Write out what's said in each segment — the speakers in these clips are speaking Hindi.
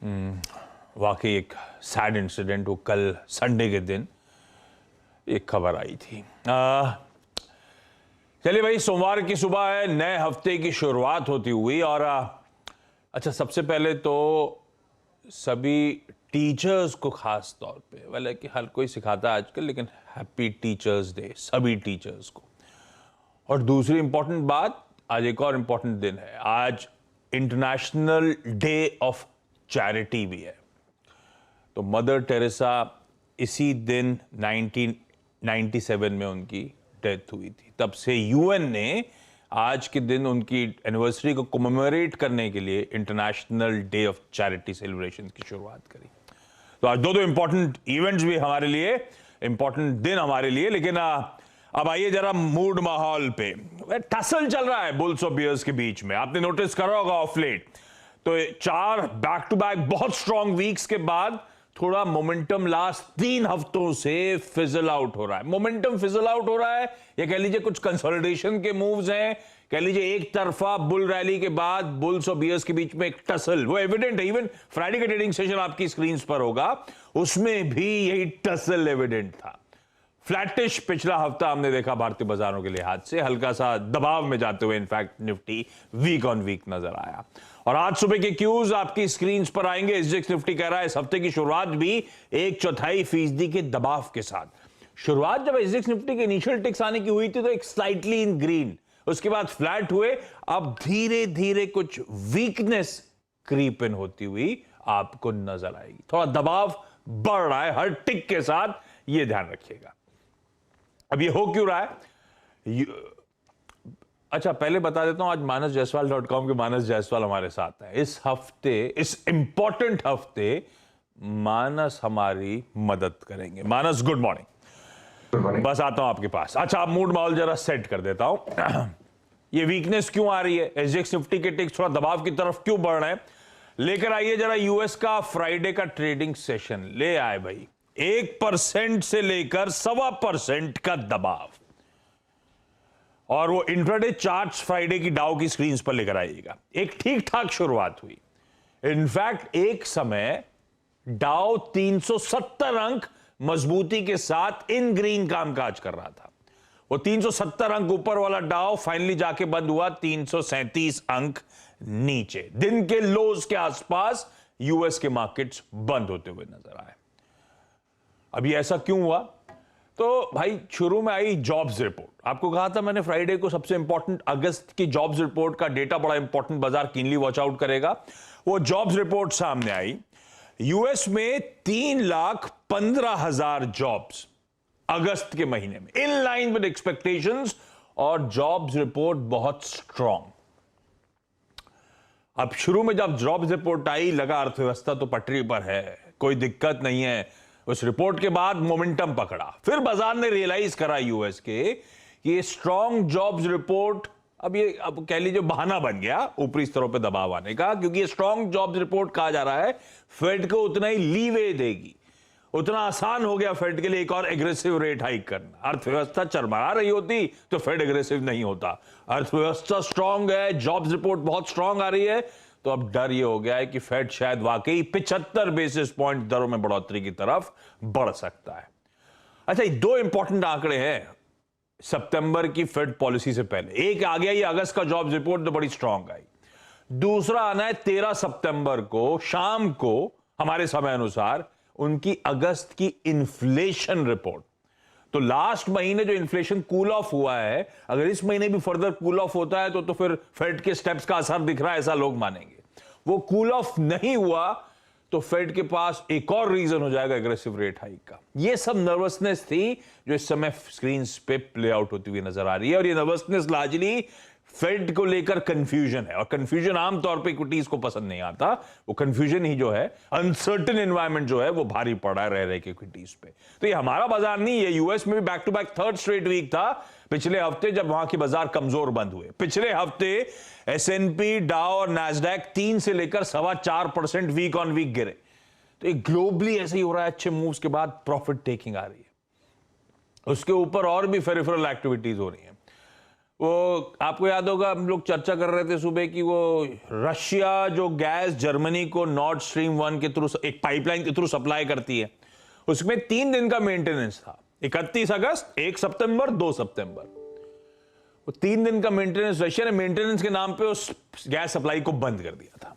वाकई एक सैड इंसिडेंट वो कल संडे के दिन एक खबर आई थी। चलिए भाई, सोमवार की सुबह है, नए हफ्ते की शुरुआत होती हुई और अच्छा, सबसे पहले तो सभी टीचर्स को खास तौर पे, वाले कि हर कोई सिखाता है आजकल, लेकिन हैप्पी टीचर्स डे सभी टीचर्स को। और दूसरी इंपॉर्टेंट बात, आज एक और इंपॉर्टेंट दिन है, आज इंटरनेशनल डे ऑफ चैरिटी भी है। तो मदर टेरेसा इसी दिन 1997 में उनकी डेथ हुई थी। तब से यूएन ने आज के दिन उनकी एनिवर्सरी को कमेमोरेट करने के लिए international day of charity celebration की शुरुआत करी। तो आज दो इंपॉर्टेंट इवेंट्स भी हमारे लिए, इंपॉर्टेंट दिन हमारे लिए। लेकिन अब आइए जरा मूड माहौल पे। टसल चल रहा है बुल्स और बियर्स के बीच में, आपने नोटिस करा होगा ऑफ लेट। तो 4 बैक टू बैक बहुत स्ट्रॉन्ग वीक्स के बाद थोड़ा मोमेंटम लास्ट 3 हफ्तों से फिजल आउट हो रहा है। मोमेंटम फिजल आउट हो रहा है, या कह लीजिए कुछ कंसोलिडेशन के मूव्स हैं, कह लीजिए एक तरफा बुल रैली के बाद बुल्स और बियर्स के बीच में एक टसल, वो एविडेंट है। इवन फ्राइडे का ट्रेडिंग सेशन आपकी स्क्रीन पर होगा, उसमें भी यही टसल एविडेंट था। फ्लैटिश पिछला हफ्ता हमने देखा भारतीय बाजारों के लिहाज से, हल्का सा दबाव में जाते हुए in fact Nifty week on week नजर आया। और आज सुबह के क्यूज आपकी स्क्रीन पर आएंगे। एसजीएक्स निफ्टी कह रहा है इस हफ्ते की शुरुआत भी 1/4% के दबाव के साथ। शुरुआत जब एसजीएक्स निफ्टी के इनिशियल टिक्स आने की हुई थी तो एक स्लाइटली इन ग्रीन, उसके बाद फ्लैट हुए। अब धीरे धीरे कुछ वीकनेस क्रीप इन होती हुई आपको नजर आएगी। थोड़ा दबाव बढ़ रहा है हर टिक के साथ, यह ध्यान रखिएगा। अब ये हो क्यों रहा है? अच्छा, पहले बता देता हूं, आज manasjaiswal.com के मानस जायसवाल हमारे साथ हैं। इस हफ्ते, इस इंपॉर्टेंट हफ्ते मानस हमारी मदद करेंगे। मानस, गुड मॉर्निंग। बस आता हूं आपके पास। अच्छा, आप मूड माहौल जरा सेट कर देता हूं। ये वीकनेस क्यों आ रही है, एसजीएक्स निफ्टी के टिक्स थोड़ा दबाव की तरफ क्यों बढ़ रहे हैं, लेकर आइए जरा यूएस का फ्राइडे का ट्रेडिंग सेशन। ले आए भाई 1% से लेकर 1.25% का दबाव, और वो इंट्राडे चार्ट्स फ्राइडे की डाउ की स्क्रीन पर लेकर आइएगा। एक ठीक ठाक शुरुआत हुई। इनफैक्ट एक समय डाउ 370 अंक मजबूती के साथ इन ग्रीन कामकाज कर रहा था। वो 370 अंक ऊपर वाला डाउ फाइनली जाके बंद हुआ 337 अंक नीचे। दिन के लोज के आसपास यूएस के मार्केट्स बंद होते हुए नजर आए। अभी ऐसा क्यों हुआ? तो भाई शुरू में आई जॉब्स रिपोर्ट। आपको कहा था मैंने फ्राइडे को सबसे इंपॉर्टेंट अगस्त की जॉब्स रिपोर्ट का डेटा बड़ा इंपॉर्टेंट, बाजार कीनली वॉच आउट करेगा। वो जॉब्स रिपोर्ट सामने आई। यूएस में 3,15,000 जॉब्स अगस्त के महीने में, इन लाइन विद एक्सपेक्टेशंस, और जॉब्स रिपोर्ट बहुत स्ट्रॉन्ग। अब शुरू में जब जॉब्स रिपोर्ट आई लगा अर्थव्यवस्था तो पटरी पर है, कोई दिक्कत नहीं है। उस रिपोर्ट के बाद मोमेंटम पकड़ा, फिर बाजार ने रियलाइज करा यूएस के कि ये स्ट्रॉन्ग जॉब्स रिपोर्ट अब कह लीजिए बहाना बन गया ऊपरी स्तरों पे दबाव आने का, क्योंकि ये स्ट्रॉन्ग जॉब्स रिपोर्ट कहा जा रहा है फेड को उतना ही लीवे देगी, उतना आसान हो गया फेड के लिए एक और एग्रेसिव रेट हाइक करना। अर्थव्यवस्था चरमरा रही होती तो फेड एग्रेसिव नहीं होता। अर्थव्यवस्था स्ट्रॉन्ग है, जॉब्स रिपोर्ट बहुत स्ट्रॉन्ग आ रही है, तो अब डर यह हो गया है कि फेड शायद वाकई 75 बेसिस पॉइंट दरों में बढ़ोतरी की तरफ बढ़ सकता है। अच्छा, ये 2 इंपॉर्टेंट आंकड़े हैं सितंबर की फेड पॉलिसी से पहले। एक आ गया ये अगस्त का जॉब्स रिपोर्ट, तो बड़ी स्ट्रॉन्ग आई। दूसरा आना है 13 सितंबर को शाम को हमारे समय अनुसार उनकी अगस्त की इन्फ्लेशन रिपोर्ट। तो लास्ट महीने जो इन्फ्लेशन कूल ऑफ हुआ है, अगर इस महीने भी फर्दर कूल ऑफ होता है तो फिर फेड के स्टेप्स का असर दिख रहा है, ऐसा लोग मानेंगे। वो कूल ऑफ नहीं हुआ तो फेड के पास एक और रीजन हो जाएगा एग्रेसिव रेट हाइक का। ये सब नर्वसनेस थी जो इस समय स्क्रीन पे प्ले आउट होती हुई नजर आ रही है, और ये नर्वसनेस लार्जली फेड को लेकर कंफ्यूजन है, और कंफ्यूजन आमतौर पे इक्विटीज को पसंद नहीं आता। वो कंफ्यूजन ही जो है, अनसर्टेन एनवायरनमेंट जो है, वो भारी पड़ा रह के इक्विटीज पे। तो ये हमारा बाजार नहीं है, यूएस में भी back to back third straight week था पिछले हफ्ते, जब वहां के बाजार कमजोर बंद हुए। पिछले हफ्ते एसएनपी, डाउ और नैस्डैक 3 से लेकर 4.25% वीक ऑन वीक गिरे। तो एक ग्लोबली ऐसे ही हो रहा है, अच्छे मूव्स के बाद प्रॉफिट टेकिंग आ रही है। उसके ऊपर और भी फेरिफेरल एक्टिविटीज हो रही है। वो आपको याद होगा, हम लोग चर्चा कर रहे थे सुबह की, वो रशिया जो गैस जर्मनी को नॉर्थ स्ट्रीम 1 के थ्रू, एक पाइपलाइन के थ्रू सप्लाई करती है, उसमें 3 दिन का मेंटेनेंस था, 31 अगस्त, 1 सितंबर, 2 सितंबर। वो 3 दिन का मेंटेनेंस, रशिया ने मेंटेनेंस के नाम पे उस गैस सप्लाई को बंद कर दिया था।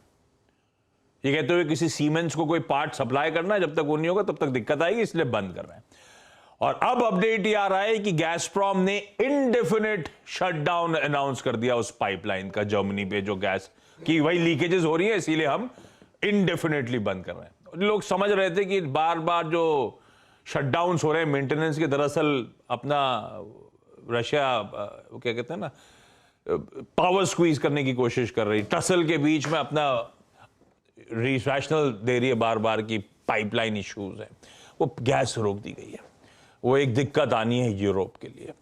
ये कहते हुए किसी सीमेंस को कोई पार्ट सप्लाई करना है, जब तक वो नहीं होगा तब तक दिक्कत आएगी, इसलिए बंद कर रहे हैं। और अब अपडेट ये आ रहा है कि गैसप्रॉम ने इंडेफिनिट शटडाउन अनाउंस कर दिया उस पाइपलाइन का, जर्मनी पे जो गैस की वही लीकेजेस हो रही है, इसीलिए हम इंडेफिनेटली बंद कर रहे हैं। लोग समझ रहे थे कि बार बार जो शटडाउन हो रहे हैं मेंटेनेंस के, दरअसल अपना रशिया क्या कहते हैं ना, पावर स्क्वीज करने की कोशिश कर रही, टसल के बीच में अपना रैशनल दे रही है बार बार की पाइपलाइन इश्यूज है, वो गैस रोक दी गई है। वो एक दिक्कत आनी है यूरोप के लिए।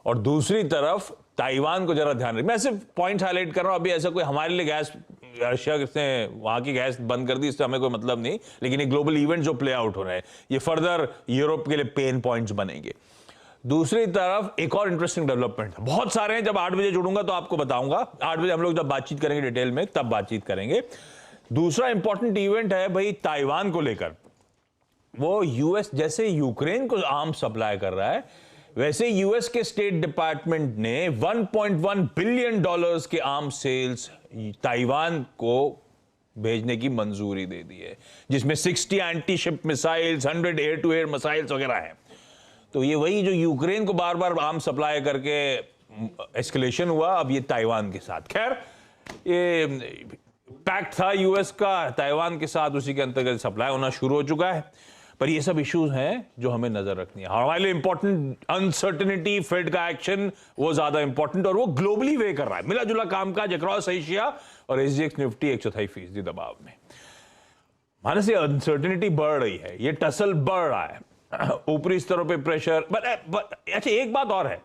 और दूसरी तरफ ताइवान को जरा ध्यान रखिए, मैं सिर्फ पॉइंट हाईलाइट कर रहा हूं, अभी ऐसा कोई हमारे लिए गैस रशिया ने वहां की गैस बंद कर दी इससे हमें कोई मतलब नहीं, लेकिन ये ग्लोबल इवेंट जो प्ले आउट हो रहे हैं ये फर्दर यूरोप के लिए पेन पॉइंट्स बनेंगे। दूसरी तरफ एक और इंटरेस्टिंग डेवलपमेंट है, बहुत सारे हैं, जब 8 बजे जुड़ूंगा तो आपको बताऊंगा, 8 बजे हम लोग जब बातचीत करेंगे डिटेल में तब बातचीत करेंगे। दूसरा इंपॉर्टेंट इवेंट है भाई ताइवान को लेकर, वो यूएस जैसे यूक्रेन को आर्म सप्लाई कर रहा है, वैसे यूएस के स्टेट डिपार्टमेंट ने 1.1 बिलियन डॉलर्स के आर्म सेल्स ताइवान को भेजने की मंजूरी दे दी है, जिसमें 60 anti ship missiles, 100 air to air missiles वगैरह हैं। तो ये वही जो यूक्रेन को बार बार आर्म सप्लाई करके एस्केलेशन हुआ, अब ये ताइवान के साथ। खैर ये पैक्ट था यूएस का ताइवान के साथ, उसी के अंतर्गत सप्लाई होना शुरू हो चुका है। पर ये सब इश्यूज हैं जो हमें नजर रखनी है। हमारे लिए इंपॉर्टेंट अनसर्टेनिटी, फेड का एक्शन वो ज्यादा इंपॉर्टेंट, और वो ग्लोबली वे कर रहा है, मिला जुला कामकाज अक्रॉस एशिया, और एसजीएक्स निफ्टी 1/4% दबाव में। माने से अनसर्टेनिटी बढ़ रही है, ये टसल बढ़ रहा है, ऊपरी स्तरों पे प्रेशर। अच्छा एक बात और है,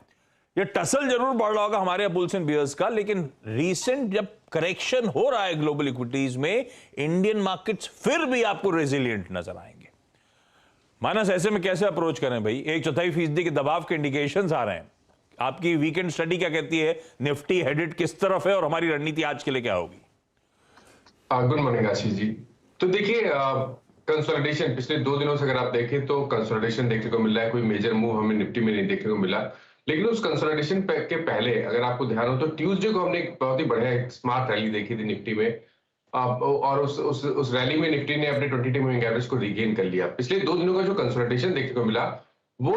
ये टसल जरूर बढ़ रहा होगा हमारे बुल्स एंड बियर्स का, लेकिन रीसेंट जब करेक्शन हो रहा है ग्लोबल इक्विटीज में, इंडियन मार्केट्स फिर भी आपको रेजिलिएंट नजर आएंगे। मानस ऐसे में कैसे अप्रोच करें भाई, 1/4% के दबाव के इंडिकेशंस आ रहे हैं। आपकी वीकेंड स्टडी क्या कहती है, निफ्टी हेडेड किस तरफ है, और हमारी रणनीति आज के लिए क्या होगी? Good morning Ashish ji. तो देखिए कंसोलिडेशन पिछले 2 दिनों से अगर आप देखें तो कंसोलिडेशन देखने को मिल रहा है, कोई मेजर मूव हमें निफ्टी में नहीं देखने को मिला। लेकिन उस कंसोलिडेशन के पहले अगर आपको ध्यान हो तो ट्यूसडे को हमने एक बहुत ही बढ़िया स्मार्ट रैली देखी थी निफ्टी में, और उस रैली में निफ्टी ने अपने 20 डे मूविंग एवरेज को रीगेन कर लिया। पिछले 2 दिनों का जो कंसोलिडेशन देखने को मिला वो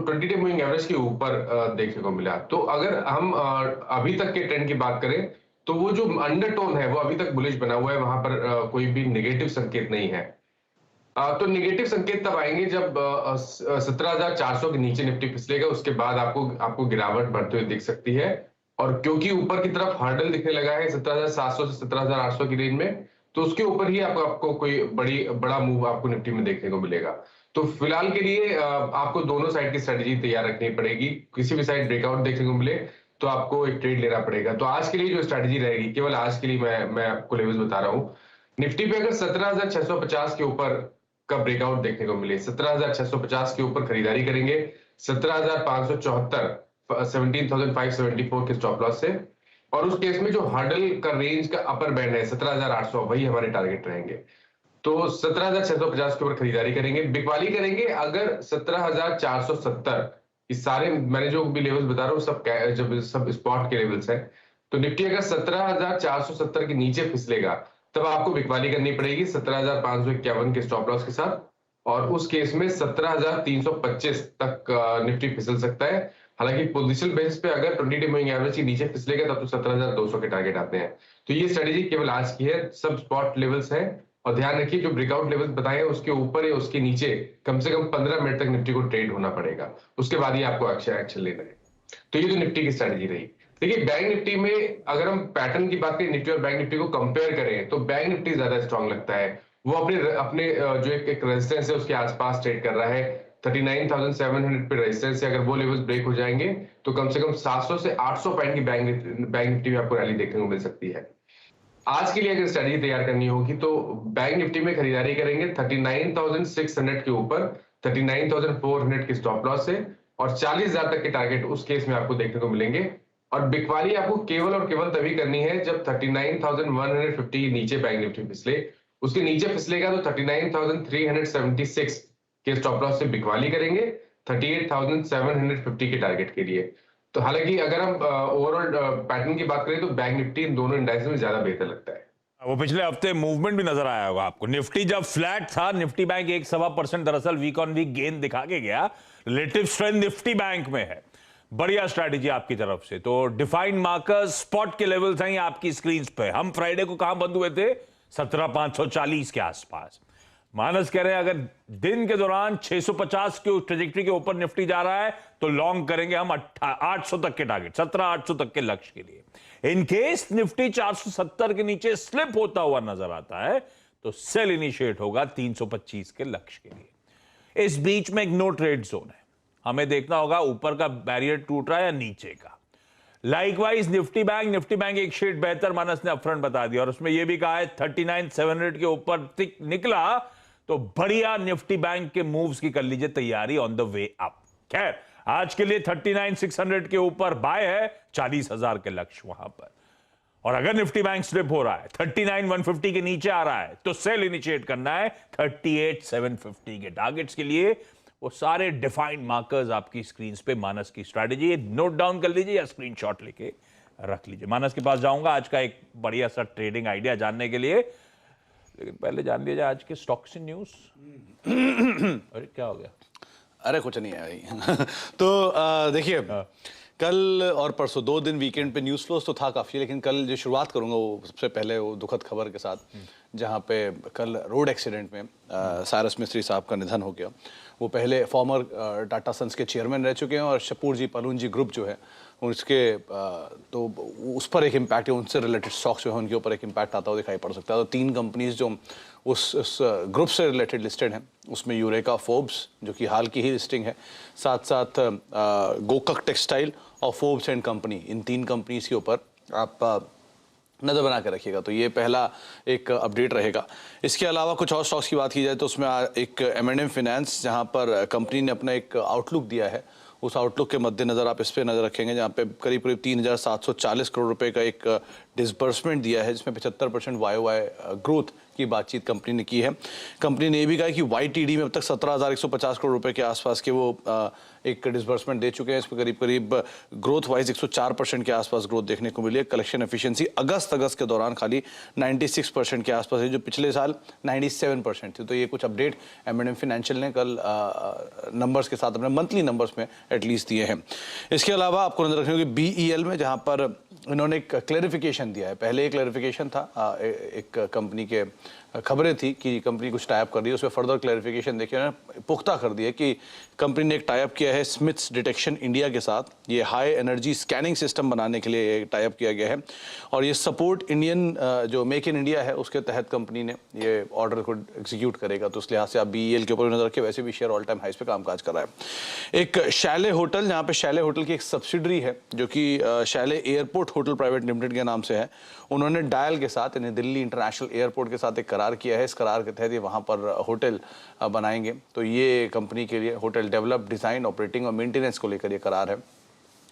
20 डे मूविंग एवरेज के ऊपर देखने को मिला। तो अगर हम अभी तक के ट्रेंड की बात करें तो वो जो अंडरटोन है वो अभी तक बुलिश बना हुआ है, वहां पर कोई भी नेगेटिव संकेत नहीं है। तो नेगेटिव संकेत तब आएंगे जब 17,400 के नीचे निफ्टी फिसलेगा, उसके बाद आपको गिरावट बढ़ते हुए दिख सकती है। और क्योंकि ऊपर की तरफ हर्डल दिखने लगा है 17,700 से 17,800 की रेंज में, तो उसके ऊपर ही आपको कोई बड़ा मूव आपको निफ्टी में देखने को मिलेगा। तो फिलहाल के लिए आपको दोनों साइड की स्ट्रेटेजी तैयार रखनी पड़ेगी। किसी भी साइड ब्रेकआउट देखने को मिले तो आपको एक ट्रेड लेना पड़ेगा। तो आज के लिए जो स्ट्रेटेजी रहेगी, केवल आज के लिए मैं आपको लेवल्स बता रहा हूँ। निफ्टी पे अगर 17,650 के ऊपर का ब्रेकआउट देखने को मिले, 17,650 के ऊपर खरीदारी करेंगे, 17,574 17,574 के स्टॉप लॉस से, और उस केस में जो हर्डल का रेंज का अपर बैंड है 17,800, वही हमारे टारगेट रहेंगे। तो 17,650 के ऊपर खरीदारी करेंगे, बिकवाली करेंगे अगर 17,470, इस सारे मैंने जो भी लेवल्स बता रहा हूँ सब स्पॉट के लेवल्स हैं। तो निफ्टी अगर 17,470 के नीचे फिसलेगा तब आपको बिकवाली करनी पड़ेगी 17,551 के स्टॉप लॉस के साथ, और उस केस में 17,325 तक निफ्टी फिसल सकता है। हालांकि पोजिशनल बेसिस पे अगर 20 डे मूविंग एवरेज के नीचे फिसलेगा तब तो 17,200 के टारगेट आते हैं। तो ये स्ट्रेटेजी केवल आज की है, सब स्पॉट लेवल्स है, और ध्यान रखिए जो ब्रेकआउट लेवल्स बताए हैं उसके ऊपर या उसके नीचे कम से कम 15 मिनट तक निफ्टी को ट्रेड होना पड़ेगा, उसके बाद ही आपको एक्शन लेना है। तो ये तो निफ्टी की स्ट्रेटेजी रही। देखिए बैंक निफ्टी में अगर हम पैटर्न की बात करें, निफ्टी और बैंक निफ्टी को कंपेयर करें तो बैंक निफ्टी ज्यादा स्ट्रांग लगता है। वो अपने जो एक रेजिस्टेंस है उसके आसपास ट्रेड कर रहा है। 39,700 पे रेजिस्टेंस है, अगर वो लेवल्स ब्रेक हो जाएंगे तो कम से कम 700 से 800 पॉइंट की बैंक निफ्टी में आपको रैली देखने को मिल सकती है। आज के लिए अगर स्ट्रेटेजी तैयार करनी होगी तो बैंक निफ्टी में खरीदारी करेंगे 39,600 के ऊपर, 39,400 के स्टॉप लॉस से, और 40,000 तक के टारगेट उस केस में आपको देखने को मिलेंगे। और बिकवाली आपको केवल और केवल तभी करनी है जब 39,150 नीचे बैंक निफ्टी फिसले। उसके नीचे फिसलेगा तो 39,376 के स्टॉप लॉस से बिकवाली करेंगे 38,750 के टारगेट के लिए। तो हालांकि अगर हम ओवरऑल पैटर्न की बात करें तो बैंक निफ्टी इन दोनों इंडाइसेस में ज्यादा बेहतर लगता है। वो पिछले हफ्ते मूवमेंट भी नजर आया होगा आपको। निफ्टी जब फ्लैट था, निफ्टी बैंक 1.25% दरअसल वीक ऑन वीक गेन दिखा के गया। रिलेटिव स्ट्रेंथ निफ्टी बैंक में है। बढ़िया स्ट्रैटेजी आपकी तरफ से। तो डिफाइंड मार्कर्स स्पॉट के लेवल्स हैं आपकी स्क्रीन पे। हम फ्राइडे को कहां बंद हुए थे? 17,540 के आसपास। मानस कह रहे हैं अगर दिन के दौरान 650 के ट्रेजेक्टरी के ऊपर निफ्टी जा रहा है तो लॉन्ग करेंगे हम 800 तक के टारगेट, 17,800 तक के लक्ष्य के लिए। इन केस निफ्टी 470 के नीचे स्लिप होता हुआ नजर आता है तो सेल इनिशिएट होगा 325 के लक्ष्य के लिए। इस बीच में एक नो ट्रेड जोन है, हमें देखना होगा ऊपर का बैरियर टूट रहा है या नीचे का। लाइकवाइज निफ्टी बैंक एक शेड बेहतर मानस ने अपफ्रंट बता दिया और उसमें यह भी कहा है 39,700 के ऊपर निकला तो बढ़िया निफ्टी बैंक के मूव्स की कर लीजिए तैयारी ऑन द वे अप। खैर आज के लिए 39,600 के ऊपर बाय है, 40,000 के लक्ष्य वहां पर। और अगर निफ्टी बैंक स्लिप हो रहा है 39,150 के नीचे आ रहा है तो सेल इनिशिएट करना है 38,750 के टारगेट्स के लिए। वो सारे डिफाइंड मार्कर्स आपकी स्क्रीन पे मानस की स्ट्रैटेजी नोट डाउन कर लीजिए या स्क्रीनशॉट लेके रख लीजिए। मानस के पास जाऊंगा आज का एक बढ़िया सा ट्रेडिंग आइडिया जानने के लिए, लेकिन पहले जान लिया जाए आज के स्टॉक्स इन न्यूज। अरे क्या हो गया? अरे कुछ नहीं है भाई। तो देखिए कल और परसों 2 दिन वीकेंड पे न्यूज़ फ्लोस तो था काफ़ी, लेकिन कल जो शुरुआट करूंगा वो सबसे पहले वो दुखद खबर के साथ, जहां पे कल रोड एक्सीडेंट में साइरस मिस्त्री साहब का निधन हो गया। वो पहले फॉर्मर टाटा सन्स के चेयरमैन रह चुके हैं और शपूर जी पलून जी ग्रुप जो है उसके तो उस पर एक इम्पैक्ट है, उनसे रिलेटेड स्टॉक्स जो है उनके ऊपर एक इम्पैक्ट आता हुआ दिखाई पड़ सकता है। तो 3 कंपनीज जो उस ग्रुप से रिलेटेड लिस्टेड हैं उसमें यूरेका फोर्ब्स जो कि हाल की ही लिस्टिंग है, साथ साथ गोकक टेक्सटाइल और Forbes and company, in 3 companies के ऊपर आप नज़र बना के रखिएगा। तो ये पहला एक अपडेट रहेगा। इसके अलावा कुछ और स्टॉक्स की बात की जाए तो उसमें एक M&M फाइनेंस, जहां पर कंपनी ने अपना एक आउटलुक दिया है, उस आउटलुक के मद्देनजर आप इस पे नज़र रखेंगे, जहाँ पे करीब 3,740 करोड़ रुपए का एक डिसबर्समेंट दिया है, जिसमें 75% YOY ग्रोथ की बातचीत कंपनी ने की है। कंपनी ने यह भी कहा कि YTD में अब तक 17,150 करोड़ रुपए के आसपास के वो एक डिसबर्समेंट दे चुके हैं। इस पर करीब ग्रोथ वाइज 104% के आसपास ग्रोथ देखने को मिली है। कलेक्शन एफिशिएंसी अगस्त के दौरान खाली 96% के आसपास है, जो पिछले साल 97% थी। तो ये कुछ अपडेट M&M फाइनेंशियल ने कल नंबर्स के साथ अपने मंथली नंबर्स में एटलीस्ट दिए हैं। इसके अलावा आपको नजर रखनी होगी BEL में, जहां पर इन्होंने एक क्लैरिफिकेशन दिया है। पहले एक क्लैरिफिकेशन था, एक कंपनी के खबरें थी कि कंपनी कुछ टाइप कर रही है, उसमें फर्दर क्लैरिफिकेशन देखिए उन्होंने पुख्ता कर दिया कि कंपनी ने एक टाइप किया है स्मिथ्स डिटेक्शन इंडिया के साथ। ये हाई एनर्जी स्कैनिंग सिस्टम बनाने के लिए टाइप किया गया है और ये सपोर्ट इंडियन जो मेक इन इंडिया है उसके तहत कंपनी ने ये ऑर्डर को एग्जीक्यूट करेगा। तो इस लिहाज से आप BEL के ऊपर नजर रखें। वैसे भी शेयर ऑल टाइम हाइस पे कामकाज कर रहा है। एक शैले होटल, जहाँ पे शैले होटल की एक सब्सिडरी है जो कि Shelley airport hotel private limited के नाम से है, उन्होंने डायल के साथ यानी दिल्ली इंटरनेशनल एयरपोर्ट के साथ एक करार किया है। इस करार के तहत ये वहाँ पर होटल बनाएंगे। तो ये कंपनी के लिए होटल डेवलप, डिज़ाइन, ऑपरेटिंग और मेंटेनेंस को लेकर ये करार है।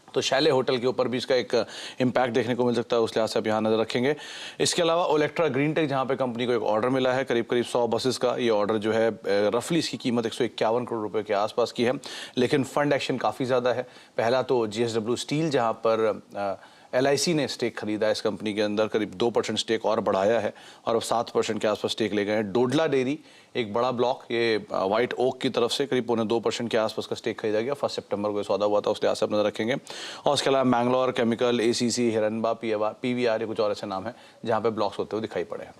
तो शैले होटल के ऊपर भी इसका एक इम्पैक्ट देखने को मिल सकता है, उस लिहाज से आप यहाँ नज़र रखेंगे। इसके अलावा ओलेक्ट्रा ग्रीन टेक, जहाँ पे कंपनी को एक ऑर्डर मिला है करीब 100 बसेस का। ये ऑर्डर जो है रफली इसकी कीमत 151 करोड़ रुपए के आसपास की है, लेकिन फंड एक्शन काफ़ी ज़्यादा है। पहला तो GSW स्टील, जहाँ पर LIC ने स्टेक खरीदा है इस कंपनी के अंदर, करीब 2% स्टेक और बढ़ाया है और अब 7% के आसपास स्टेक ले गए हैं। डोडला डेयरी एक बड़ा ब्लॉक, ये व्हाइट ओक की तरफ से करीब 2.25% के आसपास का स्टेक खरीदा गया। 1 सितंबर को सौदा हुआ था, उस लिहाज से आप नजर रखेंगे। और उसके अलावा मैंगलोर केमिकल, ACC, हिरनबा, PVR, कुछ और ऐसे नाम है जहाँ पे ब्लॉक्स होते हुए दिखाई पड़े हैं।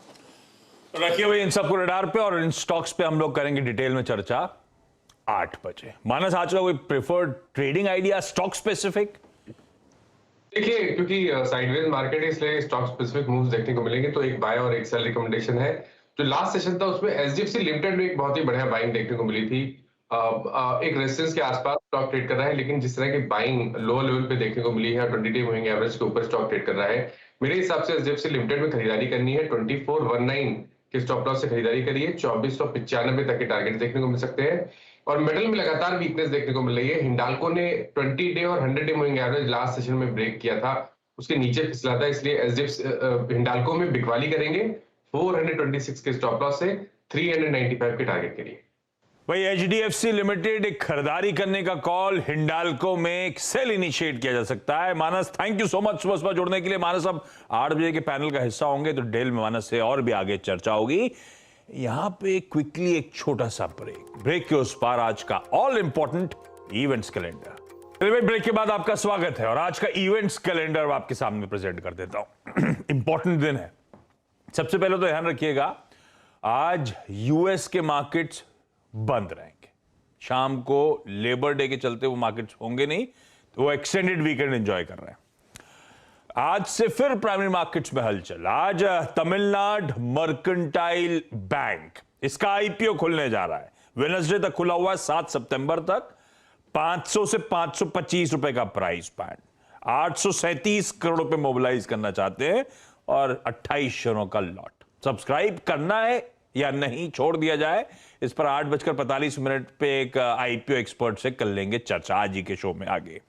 रखिए भाई इन सबको रडार पे और इन स्टॉक्स पे हम लोग करेंगे डिटेल में चर्चा 8 बजे। मानस आज का कोई preferred trading idea stock specific? देखिए, क्योंकि साइडवेज मार्केट है इसलिए स्टॉक स्पेसिफिक मूव्स देखने को मिलेंगे। तो एक बाय और एक सेल रिकमेंडेशन है। जो लास्ट सेशन था उसमें SGFC लिमिटेड में एक बहुत ही बढ़िया बाइंग देखने को मिली थी। एक रेजिस्टेंस के आसपास स्टॉक ट्रेड कर रहा है, लेकिन जिस तरह की बाइंग लोअर लेवल पे देखने को मिली है और 20 डे मूविंग एवरेज के ऊपर स्टॉक ट्रेड कर रहा है, मेरे हिसाब से SGFC लिमिटेड में खरीदारी करनी है। 2419 के स्टॉप लॉस से खरीदारी करिए, 2495 तक के टारगेट देखने को मिल सकते हैं। और मेटल में लगातार वीकनेस देखने को मिल रही है। हिंडाल्को ने 20 डे और 100 day moving average last session में ब्रेक किया था, उसके नीचे फिसला था, इसलिए एसडीएफ हिंडाल्को में बिकवाली करेंगे 426 के स्टॉप लॉस से 395 के टारगेट के लिए। भाई एचडीएफसी लिमिटेड एक खरीदारी करने का कॉल, हिंडाल्को में एक सेल इनिशिएट किया जा सकता है। मानस, थैंक यू सो मच सुबह सुबह जुड़ने के लिए। मानस अब 8 बजे के पैनल का हिस्सा होंगे तो डेल में मानस से और भी आगे चर्चा होगी। यहां पे क्विकली एक छोटा सा ब्रेक के उस पार आज का all important events calendar. Break के बाद आपका स्वागत है और आज का इवेंट्स कैलेंडर आपके सामने प्रेजेंट कर देता हूं। इंपॉर्टेंट दिन है। सबसे पहले तो ध्यान रखिएगा, आज यूएस के मार्केट्स बंद रहेंगे। शाम को लेबर डे के चलते वो मार्केट्स होंगे नहीं, तो वो एक्सटेंडेड वीकेंड एंजॉय कर रहे हैं। आज से फिर प्राइमरी मार्केट्स में हलचल। आज तमिलनाडु मर्केंटाइल बैंक, इसका आईपीओ खुलने जा रहा है। वेडनेसडे तक खुला हुआ है, 7 सितंबर तक। 500 से 525 रुपए का प्राइस बैंड, 837 करोड़ रुपए मोबिलाइज करना चाहते हैं और 28 शेयरों का लॉट। सब्सक्राइब करना है या नहीं, छोड़ दिया जाए, इस पर 8:45 पे एक आईपीओ एक्सपर्ट से कर लेंगे चर्चा आज ही के शो में आगे।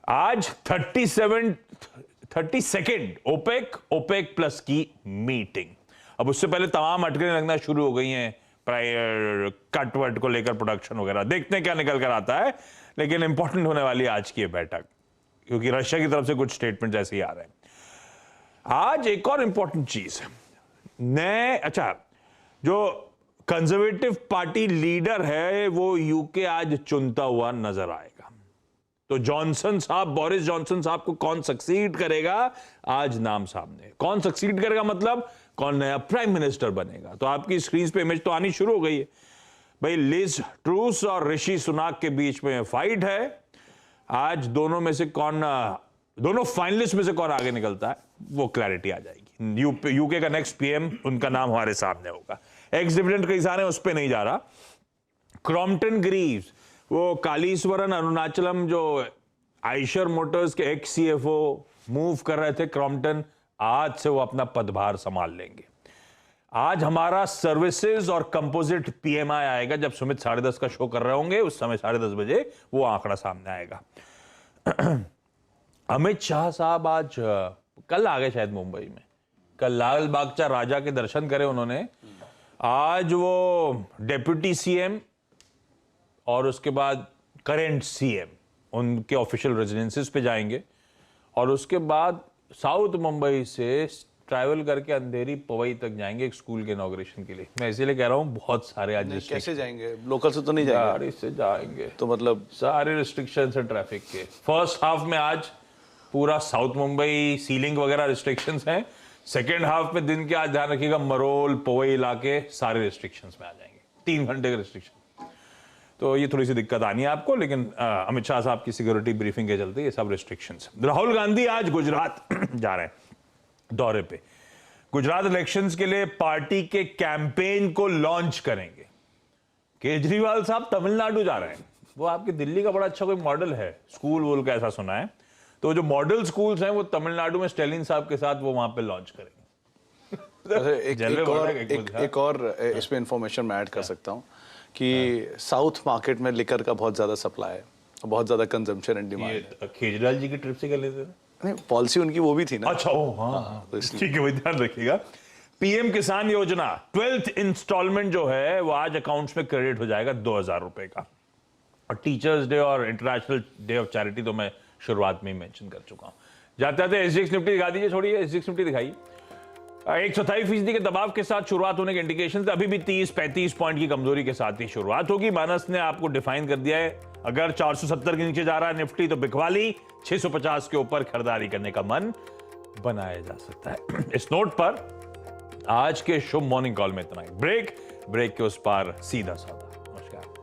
आज 32nd ओपेक प्लस की मीटिंग। अब उससे पहले तमाम अटकलें लगना शुरू हो गई हैं प्रायर कट वट को लेकर, प्रोडक्शन वगैरह। देखते हैं क्या निकल कर आता है, लेकिन इंपॉर्टेंट होने वाली है आज की ये बैठक, क्योंकि रशिया की तरफ से कुछ स्टेटमेंट ऐसे ही आ रहे हैं। आज एक और इंपॉर्टेंट चीज है, जो कंजर्वेटिव पार्टी लीडर है वो यूके आज चुनता हुआ नजर आएगा। तो जॉनसन साहब, बोरिस जॉनसन साहब को कौन सक्सीड करेगा, आज नाम सामने। कौन सक्सीड करेगा मतलब कौन नया प्राइम मिनिस्टर बनेगा। तो आपकी स्क्रीन पे इमेज तो आनी शुरू हो गई है। भाई लिज ट्रूस और ऋषि सुनाक के बीच में फाइट है। आज दोनों में से कौन, दोनों फाइनलिस्ट में से कौन आगे निकलता है वो क्लैरिटी आ जाएगी। यूके का नेक्स्ट पीएम, उनका नाम हमारे सामने होगा। एक्स डिविडेंड कई सारे, उस पर नहीं जा रहा। क्रॉम्पटन ग्रीव्स, वो कालीश्वरन अरुणाचलम जो आइशर मोटर्स के एक्स सीएफओ मूव कर रहे थे क्रॉम्पटन, आज से वो अपना पदभार संभाल लेंगे। आज हमारा सर्विसेज और कंपोजिट पीएमआई आएगा। जब सुमित 10:30 का शो कर रहे होंगे उस समय 10:30 बजे वो आंकड़ा सामने आएगा। अमित शाह साहब आज कल आ गए शायद मुंबई में, कल लाल बागचा राजा के दर्शन करे उन्होंने। आज वो डेप्यूटी सीएम और उसके बाद करेंट सीएम उनके ऑफिशियल रेजिडेंसेस पे जाएंगे और उसके बाद साउथ मुंबई से ट्रैवल करके अंधेरी पवई तक जाएंगे एक स्कूल के इनॉग्रेशन के लिए। मैं इसीलिए कह रहा हूँ बहुत सारे आज कैसे जाएंगे, लोकल से तो नहीं जाएंगे, गाड़ी से जाएंगे। तो मतलब सारे रिस्ट्रिक्शंस है ट्रैफिक के। फर्स्ट हाफ में आज पूरा साउथ मुंबई सीलिंग वगैरह रिस्ट्रिक्शंस हैं। सेकेंड हाफ में दिन के आज ध्यान रखिएगा, मरोल पवई इलाके सारे रिस्ट्रिक्शंस में आ जाएंगे। 3 घंटे के रिस्ट्रिक्शन, तो ये थोड़ी सी दिक्कत आनी है आपको, लेकिन अमित शाह साहब की सिक्योरिटी ब्रीफिंग के चलते ये सब रिस्ट्रिक्शंस। राहुल गांधी आज गुजरात जा रहे हैं दौरे पे। गुजरात इलेक्शंस के लिए पार्टी के कैंपेन को लॉन्च करेंगे। केजरीवाल साहब तमिलनाडु जा रहे हैं। वो आपके दिल्ली का बड़ा अच्छा कोई मॉडल है स्कूल वूल का, ऐसा सुना है। तो जो मॉडल स्कूल्स हैं वो तमिलनाडु में स्टेलिन साहब के साथ वो वहां पे लॉन्च करेंगे। एक और इसमें इंफॉर्मेशन मैं ऐड कर सकता हूँ कि साउथ मार्केट में लिकर का बहुत ज्यादा सप्लाई है, बहुत ज्यादा कंजम्पशन एंड डिमांड है। केजरीवाल जी की ट्रिप से कर लेते थे, नहीं पॉलिसी उनकी वो भी थी ना। अच्छा, ओ हाँ, ठीक है, वही ध्यान रखिएगा। पीएम किसान योजना 12th इंस्टॉलमेंट जो है वो आज अकाउंट्स में क्रेडिट हो जाएगा 2000 रुपए का। और टीचर्स डे और इंटरनेशनल डे ऑफ चैरिटी तो मैं शुरुआत में ही मेंशन कर चुका हूं। जाते जाते एसजीएक्स निफ्टी दिखा दीजिए, छोड़िए एसजीएक्स निफ्टी दिखाइए। 127% के दबाव के साथ शुरुआत होने के इंडिकेशन, अभी भी 30-35 पॉइंट की कमजोरी के साथ ही शुरुआत होगी। मानस ने आपको डिफाइन कर दिया है, अगर 470 के नीचे जा रहा है निफ्टी तो बिकवाली, 650 के ऊपर खरीदारी करने का मन बनाया जा सकता है। इस नोट पर आज के शुभ मॉर्निंग कॉल में इतना ही। ब्रेक के उस पार सीधा साधा।